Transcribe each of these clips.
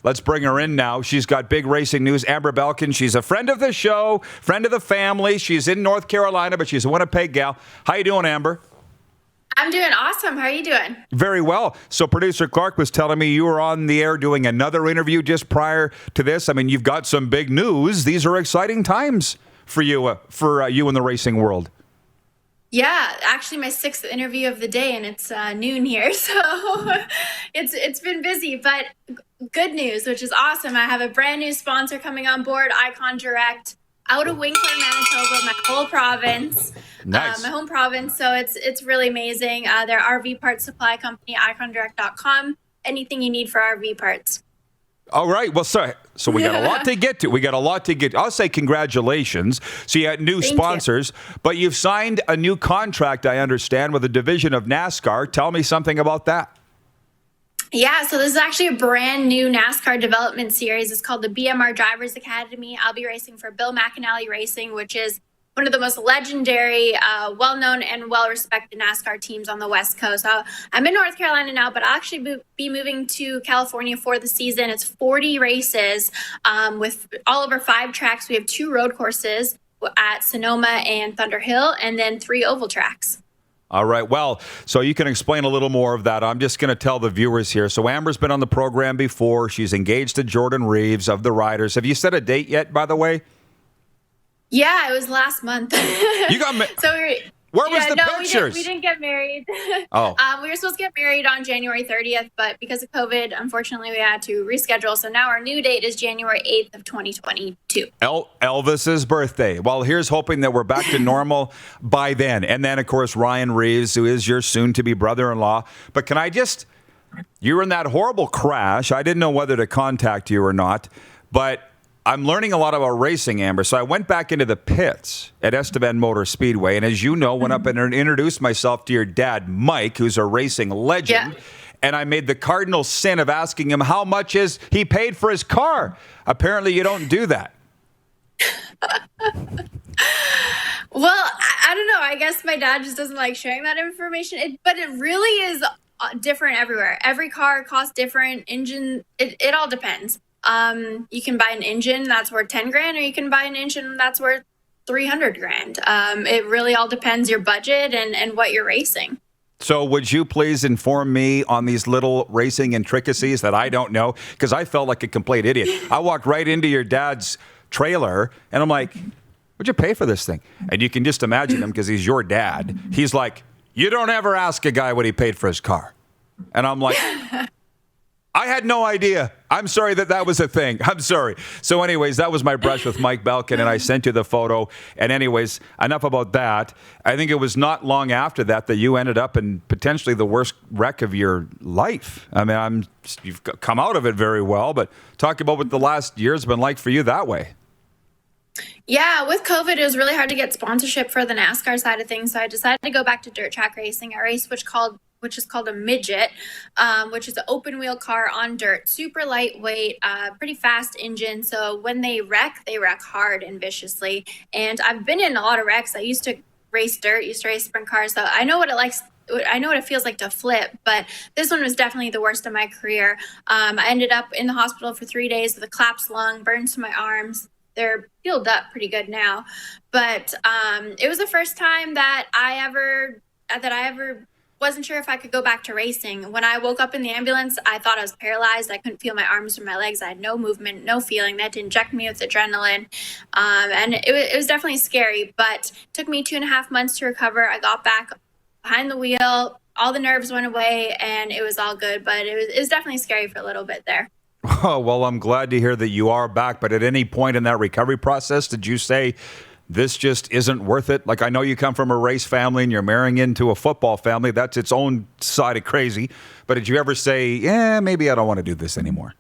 Let's bring her in now. She's got big racing news. Amber Balcaen, she's a friend of the show, friend of the family. She's in North Carolina, but she's a Winnipeg gal. How you doing, Amber? I'm doing awesome. How are you doing? Very well. So producer Clark was telling me you were on the air doing another interview just prior to this. I mean, you've got some big news. These are exciting times for you in the racing world. Yeah, actually my 6th interview of the day, and it's noon here, so it's been busy, but good news, which is awesome. I have a brand new sponsor coming on board, Icon Direct, out of Winkler, Manitoba, my whole province, Nice. my home province. So it's really amazing. Their RV parts supply company, icondirect.com. Anything you need for RV parts. All right. Well, so we got a lot to get to. I'll say congratulations. So you had new sponsors, but you've signed a new contract, I understand, with a division of NASCAR. Tell me something about that. Yeah, so this is actually a brand new NASCAR development series. It's called the BMR Drivers Academy. I'll be racing for Bill McAnally Racing, which is one of the most legendary, well-known and well-respected NASCAR teams on the West Coast. I'm in North Carolina now, but I'll actually be moving to California for the season. It's 40 races with all over 5 tracks. We have 2 road courses at Sonoma and Thunder Hill, and then 3 oval tracks. All right. Well, so you can explain a little more of that. I'm just going to tell the viewers here. So Amber's been on the program before. She's engaged to Jordan Reeves of the Riders. Have you set a date yet, by the way? Yeah, it was last month. You got Where was the pictures? We didn't get married. Oh. We were supposed to get married on January 30th, but because of COVID, unfortunately, we had to reschedule. So now our new date is January 8th of 2022. Elvis's birthday. Well, here's hoping that we're back to normal by then. And then, of course, Ryan Reeves, who is your soon-to-be brother-in-law. But can I just... You were in that horrible crash. I didn't know whether to contact you or not, but... I'm learning a lot about racing, Amber. So I went back into the pits at Estevan Motor Speedway. And as you know, went up and introduced myself to your dad, Mike, who's a racing legend. Yeah. And I made the cardinal sin of asking him how much he paid for his car. Apparently you don't do that. Well, I don't know. I guess my dad just doesn't like sharing that information. But it really is different everywhere. Every car costs different. Engine, it all depends. You can buy an engine that's worth 10 grand, or you can buy an engine that's worth 300 grand. It really all depends your budget and what you're racing. So would you please inform me on these little racing intricacies that I don't know? Because I felt like a complete idiot. I walked right into your dad's trailer and I'm like, what'd you pay for this thing? And you can just imagine him because he's your dad. He's like, you don't ever ask a guy what he paid for his car. And I'm like... I had no idea. I'm sorry that was a thing. I'm sorry. So anyways, that was my brush with Mike Balcaen, and I sent you the photo. And anyways, enough about that. I think it was not long after that you ended up in potentially the worst wreck of your life. I mean, you've come out of it very well, but talk about what the last year's been like for you that way. Yeah, with COVID, it was really hard to get sponsorship for the NASCAR side of things. So I decided to go back to dirt track racing. I raced which is called a midget, which is an open wheel car on dirt, super lightweight, pretty fast engine. So when they wreck hard and viciously. And I've been in a lot of wrecks. I used to race dirt, used to race sprint cars. So I know what it feels like to flip, but this one was definitely the worst of my career. I ended up in the hospital for 3 days with a collapsed lung, burns to my arms. They're healed up pretty good now. But it was the first time that I ever wasn't sure if I could go back to racing. When I woke up in the ambulance, I thought I was paralyzed. I couldn't feel my arms or my legs. I had no movement, no feeling. They had to inject me with adrenaline. And it was definitely scary, but it took me 2.5 months to recover. I got back behind the wheel. All the nerves went away and it was all good, but it was definitely scary for a little bit there. Oh, well, I'm glad to hear that you are back. But at any point in that recovery process, did you say, this just isn't worth it? Like, I know you come from a race family and you're marrying into a football family. That's its own side of crazy. But did you ever say, yeah, maybe I don't want to do this anymore?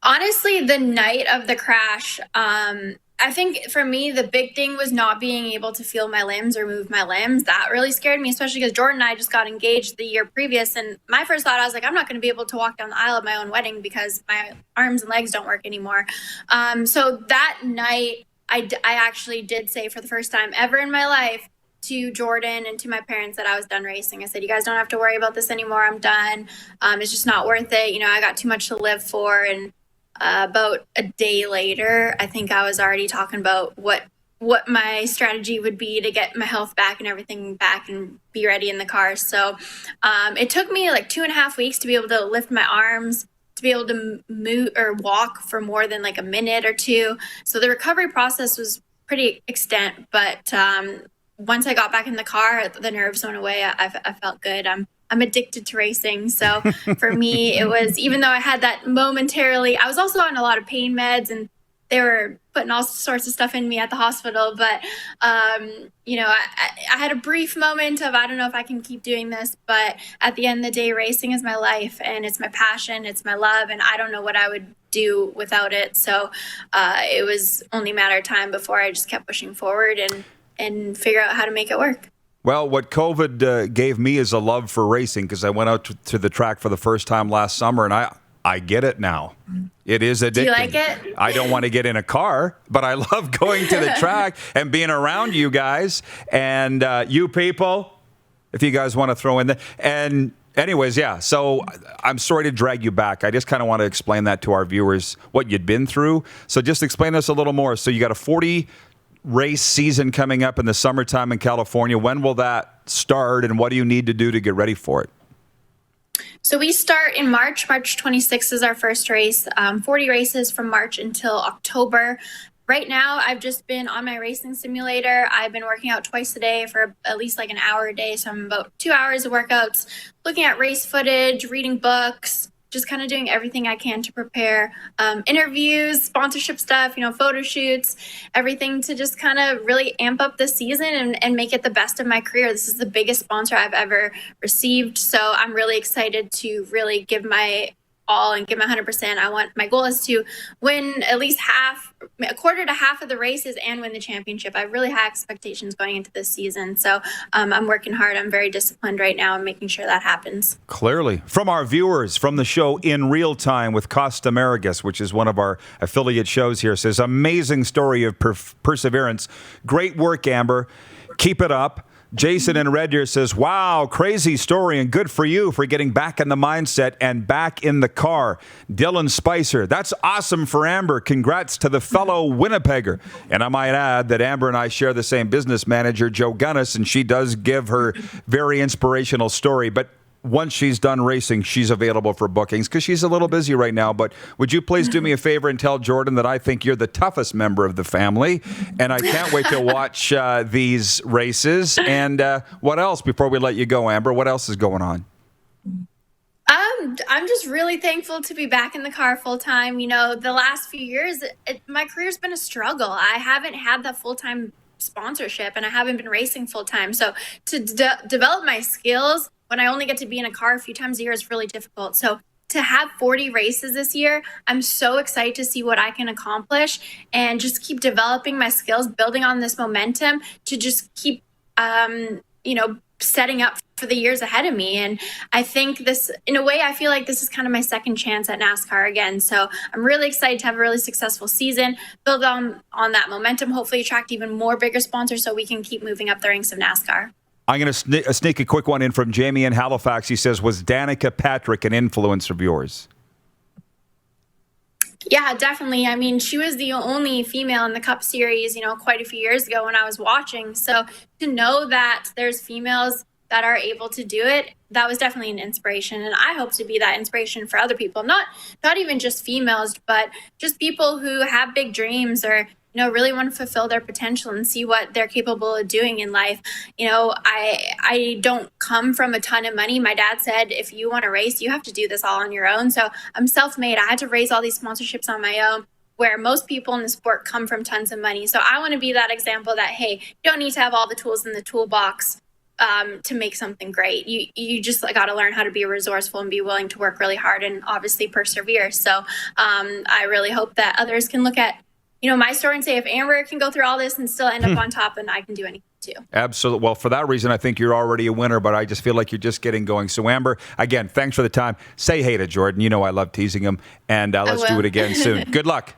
Honestly, the night of the crash, I think for me, the big thing was not being able to feel my limbs or move my limbs. That really scared me, especially because Jordan and I just got engaged the year previous. And my first thought, I was like, I'm not going to be able to walk down the aisle of my own wedding because my arms and legs don't work anymore. So that night, I actually did say for the first time ever in my life, to Jordan and to my parents that I was done racing. I said, you guys don't have to worry about this anymore. I'm done. It's just not worth it. You know, I got too much to live for. And about a day later, I think I was already talking about what my strategy would be to get my health back and everything back and be ready in the car. So it took me like 2.5 weeks to be able to lift my arms, to be able to move or walk for more than like a minute or two. So the recovery process was pretty extent, but once I got back in the car, the nerves went away. I felt good. I'm addicted to racing. So for me, it was, even though I had that momentarily, I was also on a lot of pain meds and they were putting all sorts of stuff in me at the hospital. But, you know, I had a brief moment of, I don't know if I can keep doing this, but at the end of the day, racing is my life and it's my passion, it's my love, and I don't know what I would do without it. So it was only a matter of time before I just kept pushing forward and figure out how to make it work. Well, what COVID gave me is a love for racing, because I went out to the track for the first time last summer, and I get it now. It is addicting. Do you like it? I don't want to get in a car, but I love going to the track and being around you guys and you people, if you guys want to throw in that. And anyways, yeah, so I'm sorry to drag you back. I just kind of want to explain that to our viewers, what you'd been through. So just explain this a little more. So you got a 40 race season coming up in the summertime in California. When will that start, and what do you need to do to get ready for it? So we start in March. March 26th is our first race. 40 races from March until October. Right now, I've just been on my racing simulator. I've been working out twice a day for at least like an hour a day. So I'm about 2 hours of workouts, looking at race footage, reading books, just kind of doing everything I can to prepare interviews, sponsorship stuff, you know, photo shoots, everything to just kind of really amp up the season and make it the best of my career. This is the biggest sponsor I've ever received. So I'm really excited to really give my all and give my 100%. My goal is to win at least a quarter to half of the races and win the championship. I have really high expectations going into this season. So I'm working hard. I'm very disciplined right now and making sure that happens. Clearly. From our viewers from the show In Real Time with Costa Marigas, which is one of our affiliate shows here, says, amazing story of perseverance. Great work, Amber. Keep it up. Jason in Red Deer says, wow, crazy story and good for you for getting back in the mindset and back in the car. Dylan Spicer, that's awesome for Amber. Congrats to the fellow Winnipegger. And I might add that Amber and I share the same business manager, Joe Gunnis, and she does give her very inspirational story. But once she's done racing, she's available for bookings because she's a little busy right now. But would you please do me a favor and tell Jordan that I think you're the toughest member of the family, and I can't wait to watch these races. And what else before we let you go, Amber? What else is going on? I'm just really thankful to be back in the car full time. You know, the last few years, my career's been a struggle. I haven't had that full-time sponsorship and I haven't been racing full time. So to develop my skills when I only get to be in a car a few times a year is really difficult. So to have 40 races this year, I'm so excited to see what I can accomplish and just keep developing my skills, building on this momentum to just keep, setting up for the years ahead of me. And I think this, in a way, I feel like this is kind of my second chance at NASCAR again. So I'm really excited to have a really successful season, build on that momentum, hopefully attract even more bigger sponsors so we can keep moving up the ranks of NASCAR. I'm going to sneak a quick one in from Jamie in Halifax. He says, was Danica Patrick an influence of yours? Yeah, definitely. I mean, she was the only female in the Cup Series, quite a few years ago when I was watching. So to know that there's females that are able to do it, that was definitely an inspiration. And I hope to be that inspiration for other people, not even just females, but just people who have big dreams or really want to fulfill their potential and see what they're capable of doing in life. I don't come from a ton of money. My dad said, if you want to race, you have to do this all on your own. So I'm self-made. I had to raise all these sponsorships on my own, where most people in the sport come from tons of money. So I want to be that example that, hey, you don't need to have all the tools in the toolbox to make something great. You just got to learn how to be resourceful and be willing to work really hard and obviously persevere. So I really hope that others can look at my story and say, if Amber can go through all this and still end up on top, then I can do anything too. Absolutely. Well, for that reason, I think you're already a winner, but I just feel like you're just getting going. So, Amber, again, thanks for the time. Say hey to Jordan. I love teasing him, and let's do it again soon. Good luck.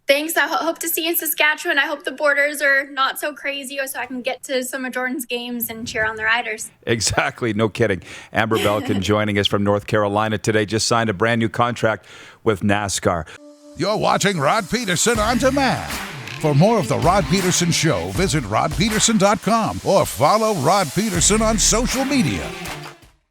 Thanks. I hope to see you in Saskatchewan. I hope the borders are not so crazy so I can get to some of Jordan's games and cheer on the riders. Exactly. No kidding. Amber Balcaen joining us from North Carolina today. Just signed a brand new contract with NASCAR. You're watching Rod Pedersen On Demand. For more of The Rod Pedersen Show, visit rodpedersen.com or follow Rod Pedersen on social media.